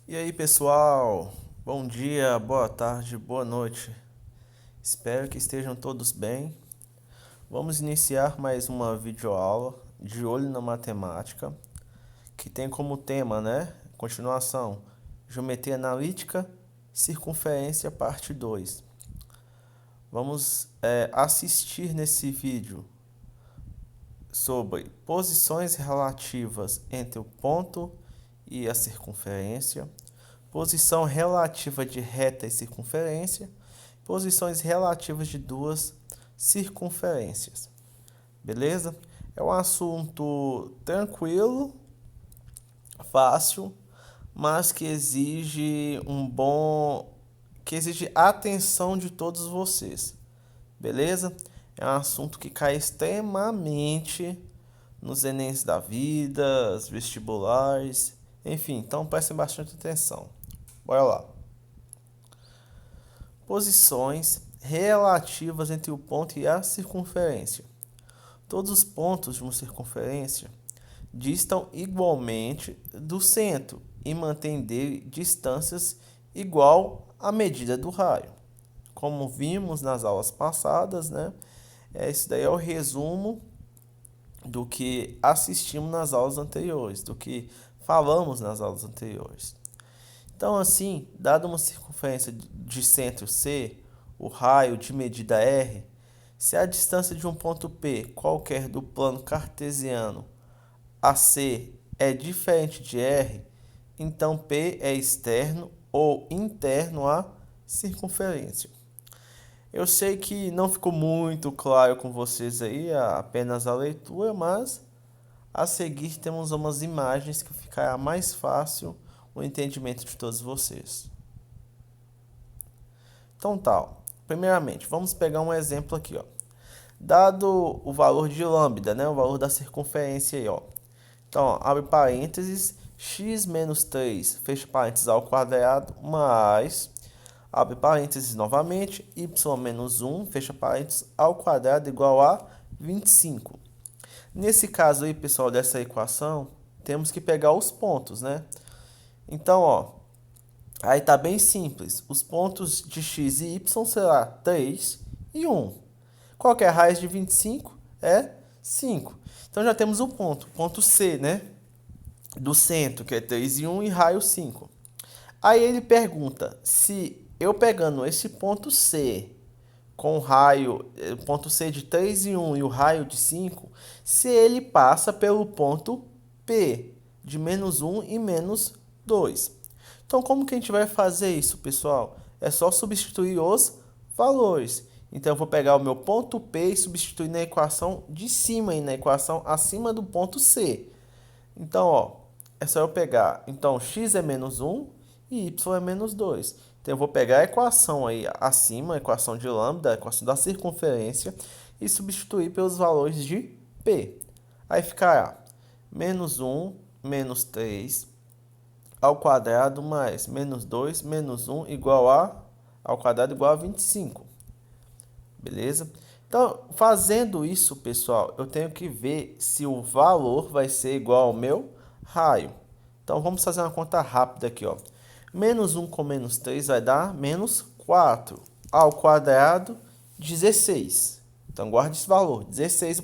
E aí, pessoal? Bom dia, boa tarde, boa noite. Espero que estejam todos bem. Vamos iniciar mais uma videoaula de olho na matemática, que tem como tema, continuação, geometria analítica, circunferência, parte 2. Vamos assistir nesse vídeo sobre posições relativas entre o ponto e a circunferência, posição relativa de reta e circunferência, posições relativas de duas circunferências. Beleza? É um assunto tranquilo, fácil, mas que exige atenção de todos vocês. Beleza? É um assunto que cai extremamente nos Enems da vida, os vestibulares, enfim, então prestem bastante atenção. Bora lá. Posições relativas entre o ponto e a circunferência. Todos os pontos de uma circunferência distam igualmente do centro e mantêm dele distâncias igual à medida do raio. Como vimos nas aulas passadas, esse daí é o resumo do que assistimos nas aulas anteriores, do que falamos nas aulas anteriores. Então, assim, dada uma circunferência de centro C, o raio de medida R, se a distância de um ponto P qualquer do plano cartesiano a C é diferente de R, então P é externo ou interno à circunferência. Eu sei que não ficou muito claro com vocês aí, apenas a leitura, mas a seguir temos umas imagens que ficará mais fácil o entendimento de todos vocês. Então, tal. Primeiramente, vamos pegar um exemplo aqui, ó. Dado o valor de lambda, o valor da circunferência aí, ó. Então, ó, abre parênteses, x menos 3, fecha parênteses ao quadrado, mais, abre parênteses novamente, y menos 1, fecha parênteses ao quadrado igual a 25. Nesse caso aí, pessoal, dessa equação, temos que pegar os pontos, né? Então, ó, aí tá bem simples. Os pontos de x e y será 3 e 1. Qual que é a raiz de 25? É 5. Então já temos o ponto C, né? Do centro, que é 3 e 1, e raio 5. Aí ele pergunta se eu pegando esse ponto C com o raio, ponto C de 3 e 1 e o raio de 5, se ele passa pelo ponto P de menos 1 e menos 2. Então, como que a gente vai fazer isso, pessoal? É só substituir os valores. Então, eu vou pegar o meu ponto P e substituir na equação de cima, e na equação acima do ponto C. Então, ó, é só eu pegar. Então, x é menos 1 e y é menos 2. Então, eu vou pegar a equação aí acima, a equação de lambda, a equação da circunferência, e substituir pelos valores de P. Aí ficará menos 1 menos 3 ao quadrado mais menos 2 menos 1 igual ao quadrado igual a 25. Beleza? Então, fazendo isso, pessoal, eu tenho que ver se o valor vai ser igual ao meu raio. Então, vamos fazer uma conta rápida aqui, ó. Menos 1 com menos 3 vai dar menos 4 ao quadrado, 16. Então, guarde esse valor, 16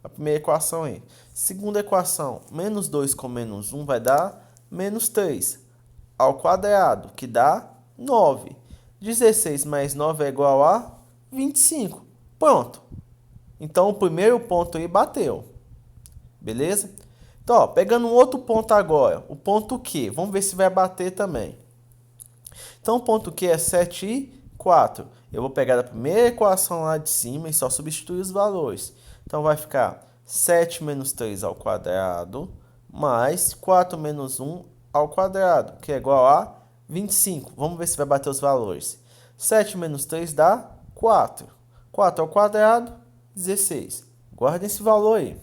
a primeira equação aí. Segunda equação, menos 2 com menos 1 vai dar menos 3 ao quadrado, que dá 9. 16 mais 9 é igual a 25. Pronto. Então, o primeiro ponto aí bateu. Beleza? Então, ó, pegando um outro ponto agora. O ponto Q. Vamos ver se vai bater também. Então, o ponto Q é 7 e 4. Eu vou pegar a primeira equação lá de cima e só substituir os valores. Então, vai ficar 7 menos 3 ao quadrado mais 4 menos 1 ao quadrado, que é igual a 25. Vamos ver se vai bater os valores. 7 menos 3 dá 4. 4 ao quadrado, 16. Guarda esse valor aí.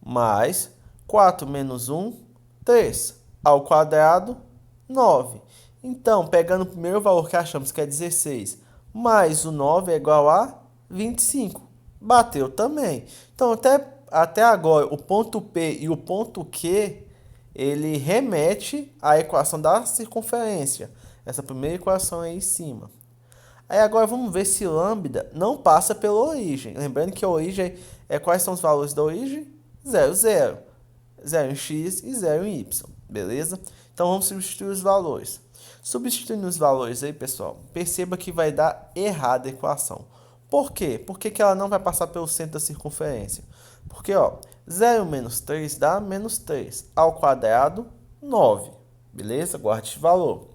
Mais 4 menos 1, 3. Ao quadrado, 9. Então, pegando o primeiro valor que achamos que é 16, mais o 9 é igual a 25. Bateu também. Então, até agora, o ponto P e o ponto Q, ele remete à equação da circunferência. Essa primeira equação aí em cima. Aí agora vamos ver se lambda não passa pela origem. Lembrando que a origem quais são os valores da origem? 0, 0. 0 em x e 0 em y. Beleza? Então vamos substituir os valores. Substituindo os valores aí, pessoal, perceba que vai dar errada a equação. Por quê? Por que ela não vai passar pelo centro da circunferência? Porque, ó, 0 menos 3 dá menos 3. Ao quadrado, 9. Beleza? Guarde esse valor.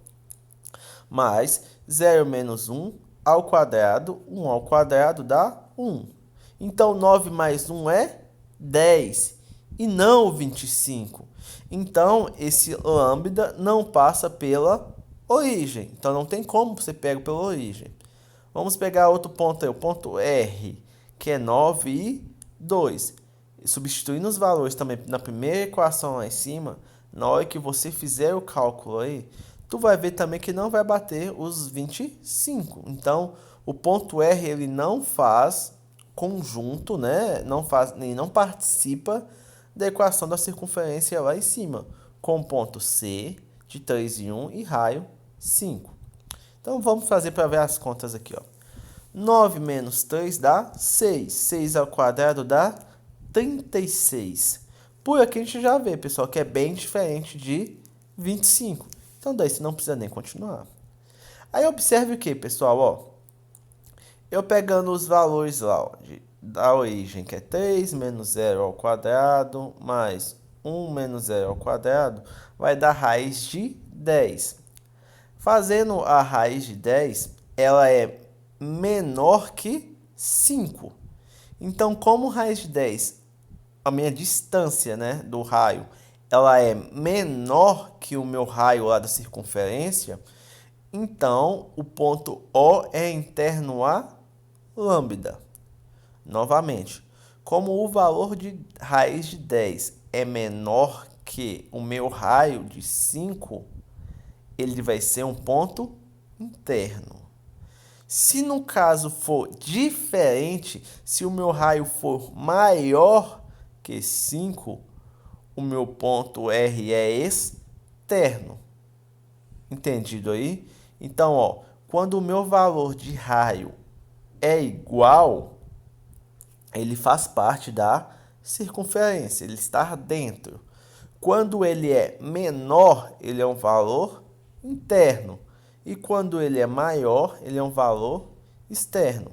Mais 0 menos 1 ao quadrado, 1 ao quadrado dá 1. Então, 9 mais 1 é 10 e não 25. Então, esse lambda não passa pela origem. Então, não tem como você pegar pela origem. Vamos pegar outro ponto aí, o ponto R, que é 9 e 2. Substituindo os valores também na primeira equação lá em cima, na hora que você fizer o cálculo aí, tu vai ver também que não vai bater os 25. Então, o ponto R ele não faz conjunto, né? Não participa da equação da circunferência lá em cima, com ponto C de 3 e 1 e raio 5. Então, vamos fazer para ver as contas aqui, ó. 9 menos 3 dá 6. 6 ao quadrado dá 36. Por aqui a gente já vê, pessoal, que é bem diferente de 25. Então, daí você não precisa nem continuar. Aí, observe o que, pessoal? Ó, eu pegando os valores lá, ó, da origem, que é 3 menos 0 ao quadrado, mais 1 menos 0 ao quadrado, vai dar raiz de 10. Fazendo a raiz de 10, ela é menor que 5. Então, como raiz de 10, a minha distância, né, do raio, ela é menor que o meu raio lá da circunferência, então o ponto O é interno a lambda. Novamente, como o valor de raiz de 10 é menor que o meu raio de 5, ele vai ser um ponto interno. Se no caso for diferente, se o meu raio for maior que 5, o meu ponto R é externo. Entendido aí? Então, ó, quando o meu valor de raio é igual, ele faz parte da circunferência, ele está dentro. Quando ele é menor, ele é um valor interno. E quando ele é maior, ele é um valor externo.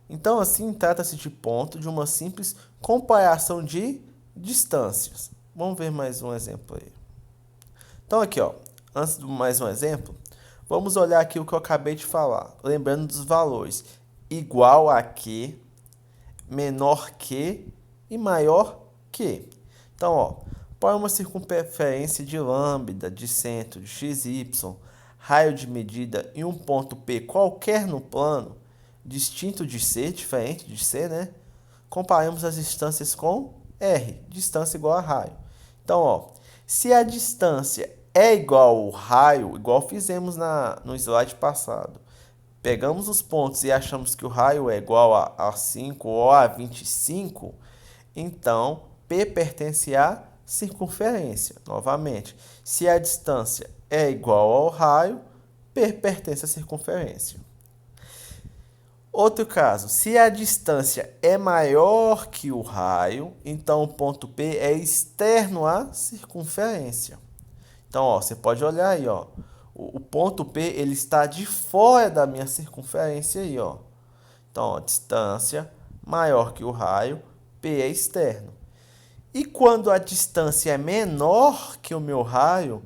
Então, assim, trata-se de ponto de uma simples comparação de distâncias. Vamos ver mais um exemplo aí. Então, aqui, ó, antes de mais um exemplo, vamos olhar aqui o que eu acabei de falar. Lembrando dos valores. Igual a que, menor que e maior que. Então, ó, para uma circunferência de lambda, de centro, de x e y, raio de medida e um ponto P qualquer no plano, distinto de C, diferente de C, né? Comparamos as distâncias com R, distância igual a raio. Então, ó, se a distância é igual ao raio, igual fizemos no slide passado, pegamos os pontos e achamos que o raio é igual a 5 ou a 25, então P pertence à circunferência. Novamente, se a distância é igual ao raio, P pertence à circunferência. Outro caso, se a distância é maior que o raio, então o ponto P é externo à circunferência. Então, ó, você pode olhar aí, ó, o ponto P ele está de fora da minha circunferência aí, ó. Então, ó, distância maior que o raio, P é externo. E quando a distância é menor que o meu raio,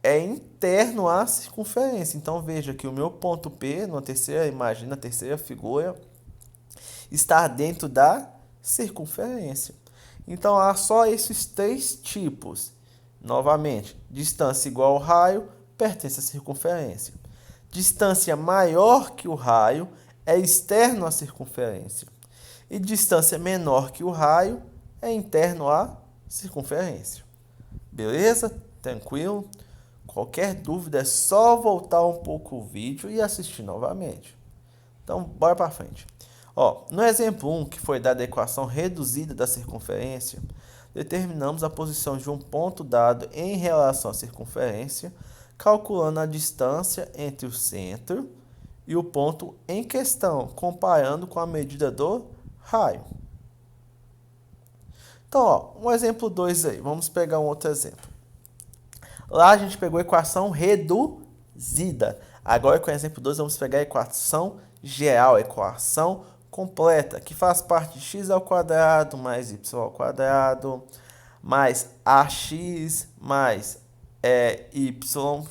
é interno à circunferência. Então, veja que o meu ponto P, na terceira imagem, na terceira figura, está dentro da circunferência. Então, há só esses três tipos. Novamente, distância igual ao raio, pertence à circunferência. Distância maior que o raio é externo à circunferência. E distância menor que o raio é interno à circunferência. Beleza? Tranquilo? Qualquer dúvida é só voltar um pouco o vídeo e assistir novamente. Então, bora para frente. Ó, no exemplo 1, que foi dada a equação reduzida da circunferência, determinamos a posição de um ponto dado em relação à circunferência, calculando a distância entre o centro e o ponto em questão, comparando com a medida do raio. Então, ó, um exemplo 2 aí. Vamos pegar um outro exemplo. Lá a gente pegou a equação reduzida. Agora, com o exemplo 2, vamos pegar a equação geral, a equação completa, que faz parte de x ao quadrado mais y ao quadrado, mais ax mais y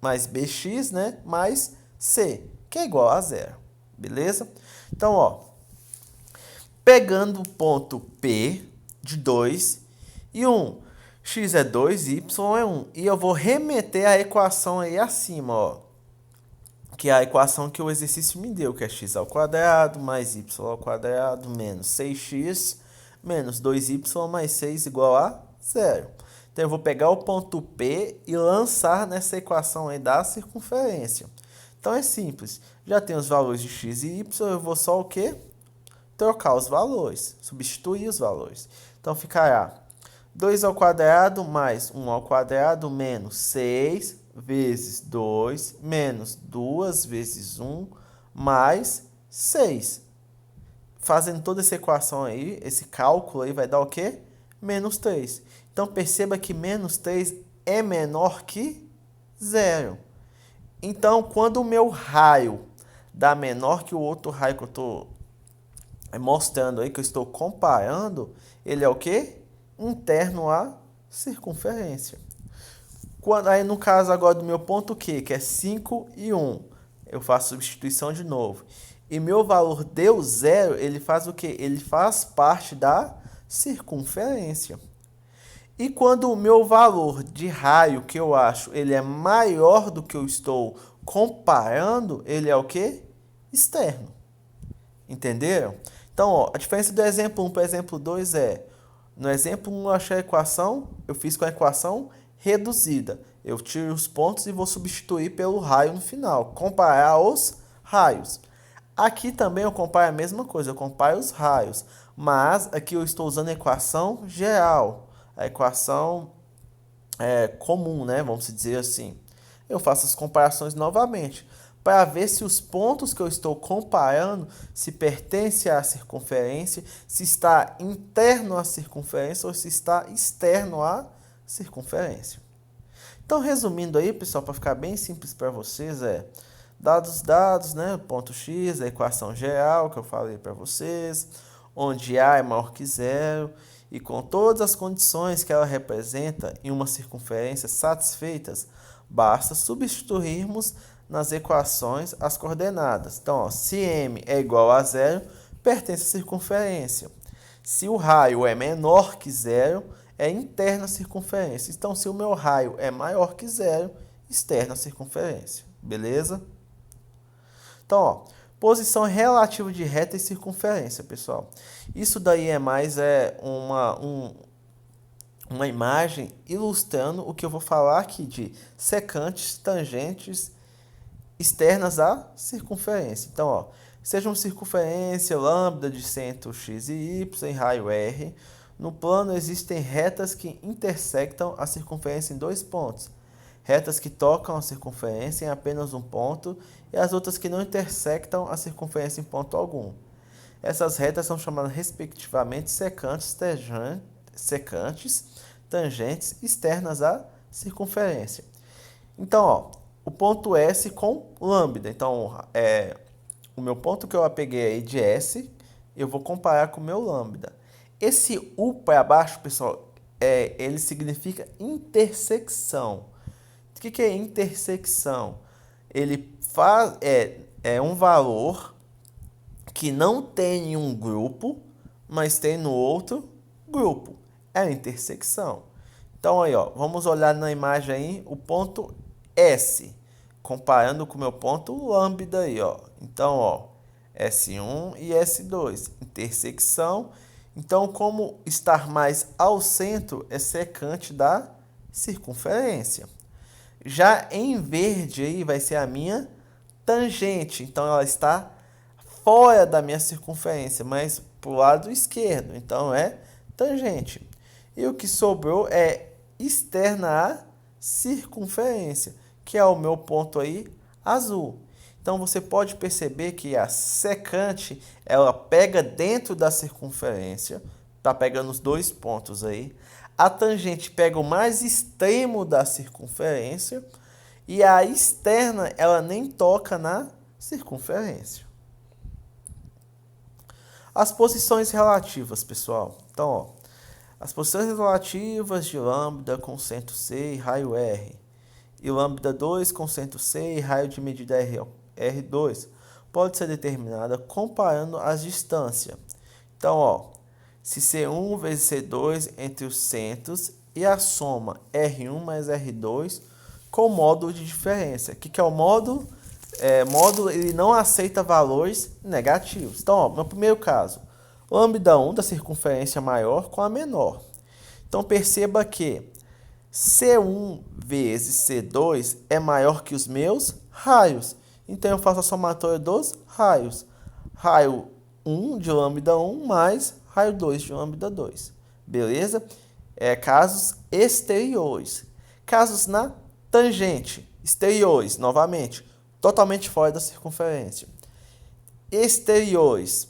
mais bx, né? Mais c, que é igual a zero. Beleza? Então, ó, pegando o ponto P de 2 e 1, x é 2, y é 1. E eu vou remeter a equação aí acima, ó, que é a equação que o exercício me deu, que é x ao quadrado mais y ao quadrado menos 6x menos 2y mais 6 igual a 0. Então, eu vou pegar o ponto P e lançar nessa equação aí da circunferência. Então, é simples. Já tem os valores de x e y, eu vou só o quê? Trocar os valores, substituir os valores. Então, ficará 2 ao quadrado mais 1 ao quadrado menos 6 vezes 2 menos 2 vezes 1 mais 6. Fazendo toda essa equação aí, esse cálculo aí vai dar o quê? Menos 3. Então, perceba que menos 3 é menor que 0. Então, quando o meu raio dá menor que o outro raio que eu estou mostrando aí, que eu estou comparando, ele é o quê? Interno à circunferência. Quando, aí, no caso agora do meu ponto Q, que é 5 e 1, eu faço substituição de novo. E meu valor deu 0, ele faz o quê? Ele faz parte da circunferência. E quando o meu valor de raio, que eu acho, ele é maior do que eu estou comparando, ele é o quê? Externo. Entenderam? Então, ó, a diferença do exemplo 1 para o exemplo 2 é, no exemplo 1 eu achei a equação, eu fiz com a equação reduzida. Eu tiro os pontos e vou substituir pelo raio no final, comparar os raios. Aqui também eu comparo a mesma coisa, eu comparo os raios, mas aqui eu estou usando a equação geral, a equação comum, né? Vamos dizer assim. Eu faço as comparações novamente, para ver se os pontos que eu estou comparando se pertencem à circunferência, se está interno à circunferência ou se está externo à circunferência. Então, resumindo aí, pessoal, para ficar bem simples para vocês, dados, né? Ponto x, a equação geral que eu falei para vocês, onde A é maior que zero, e com todas as condições que ela representa em uma circunferência satisfeitas, basta substituirmos nas equações as coordenadas. Então, ó, se m é igual a zero, pertence à circunferência. Se o raio é menor que zero, é interna à circunferência. Então, se o meu raio é maior que zero, externa à circunferência. Beleza? Então, ó, posição relativa de reta e circunferência, pessoal. Isso daí é mais uma imagem ilustrando o que eu vou falar aqui de secantes, tangentes externas à circunferência. Então, ó, seja uma circunferência lambda de centro x e y em raio R. No plano existem retas que intersectam a circunferência em dois pontos. Retas que tocam a circunferência em apenas um ponto e as outras que não intersectam a circunferência em ponto algum. Essas retas são chamadas respectivamente secantes, tangentes externas à circunferência. Então, ó, o ponto S com lambda. Então, o meu ponto que eu peguei aí de S, eu vou comparar com o meu lambda. Esse U para baixo, pessoal, ele significa intersecção. O que é intersecção? Ele é um valor que não tem em um grupo, mas tem no outro grupo. É a intersecção. Então, aí, ó, vamos olhar na imagem aí o ponto S, comparando com o meu ponto lambda aí, ó. Então, ó, S1 e S2, intersecção. Então, como estar mais ao centro é secante da circunferência. Já em verde aí vai ser a minha tangente. Então, ela está fora da minha circunferência, mas para o lado esquerdo. Então, é tangente. E o que sobrou é externa à circunferência, que é o meu ponto aí azul. Então você pode perceber que a secante, ela pega dentro da circunferência, tá pegando os dois pontos aí. A tangente pega o mais extremo da circunferência e a externa, ela nem toca na circunferência. As posições relativas, pessoal. Então, ó, as posições relativas de lambda com centro C e raio R, e lambda 2 com centro C e raio de medida R2, pode ser determinada comparando as distâncias. Então, ó, se C1 vezes C2 entre os centros e a soma R1 mais R2 com módulo de diferença. O que é o módulo? Módulo ele não aceita valores negativos. Então, ó, no primeiro caso, lambda 1 da circunferência maior com a menor. Então, perceba que C1 vezes C2 é maior que os meus raios. Então, eu faço a somatória dos raios. Raio 1 de lambda 1 mais raio 2 de lambda 2. Beleza? Casos exteriores. Casos na tangente. Exteriores, novamente. Totalmente fora da circunferência. Exteriores.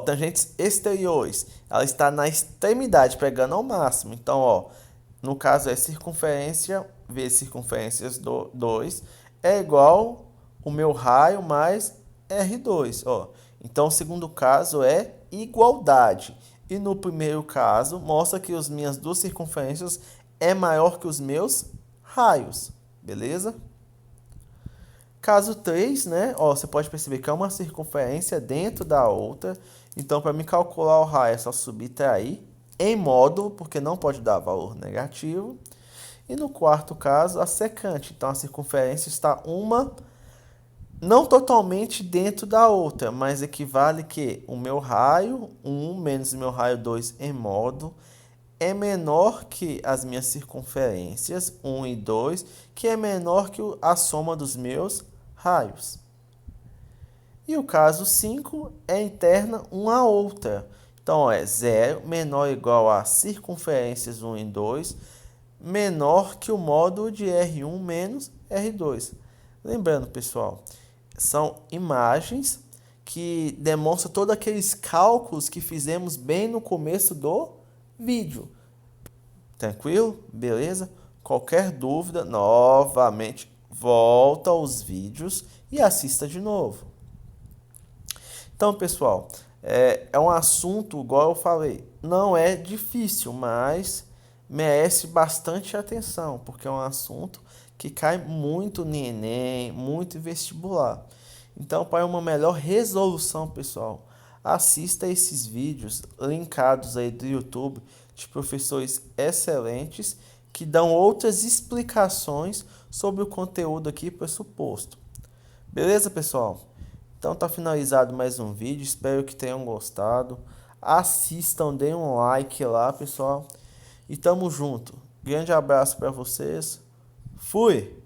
Tangentes exteriores. Ela está na extremidade, pegando ao máximo. Então, ó, no caso é circunferência vezes circunferência 2 é igual o meu raio mais R2. Ó. Então, o segundo caso é igualdade. E no primeiro caso, mostra que as minhas duas circunferências é maior que os meus raios. Beleza? Caso 3, né? Ó, você pode perceber que é uma circunferência dentro da outra. Então, para me calcular o raio, é só subtrair em módulo, porque não pode dar valor negativo. E no quarto caso, a secante. Então, a circunferência está uma não totalmente dentro da outra, mas equivale que o meu raio 1 menos o meu raio 2 em módulo é menor que as minhas circunferências 1 e 2, que é menor que a soma dos meus raios. E o caso 5 é interna uma à outra. Então, é 0 menor ou igual a circunferências 1 e 2, menor que o módulo de R1 menos R2. Lembrando, pessoal, são imagens que demonstram todos aqueles cálculos que fizemos bem no começo do vídeo. Tranquilo? Beleza? Qualquer dúvida, novamente, volta aos vídeos e assista de novo. Então, pessoal, é um assunto, igual eu falei, não é difícil, mas merece bastante atenção, porque é um assunto que cai muito no Enem, muito em vestibular. Então, para uma melhor resolução, pessoal, assista esses vídeos linkados aí do YouTube de professores excelentes que dão outras explicações sobre o conteúdo aqui pressuposto. Beleza, pessoal? Então tá finalizado mais um vídeo, espero que tenham gostado. Assistam, deem um like lá, pessoal. E tamo junto. Grande abraço para vocês. Fui!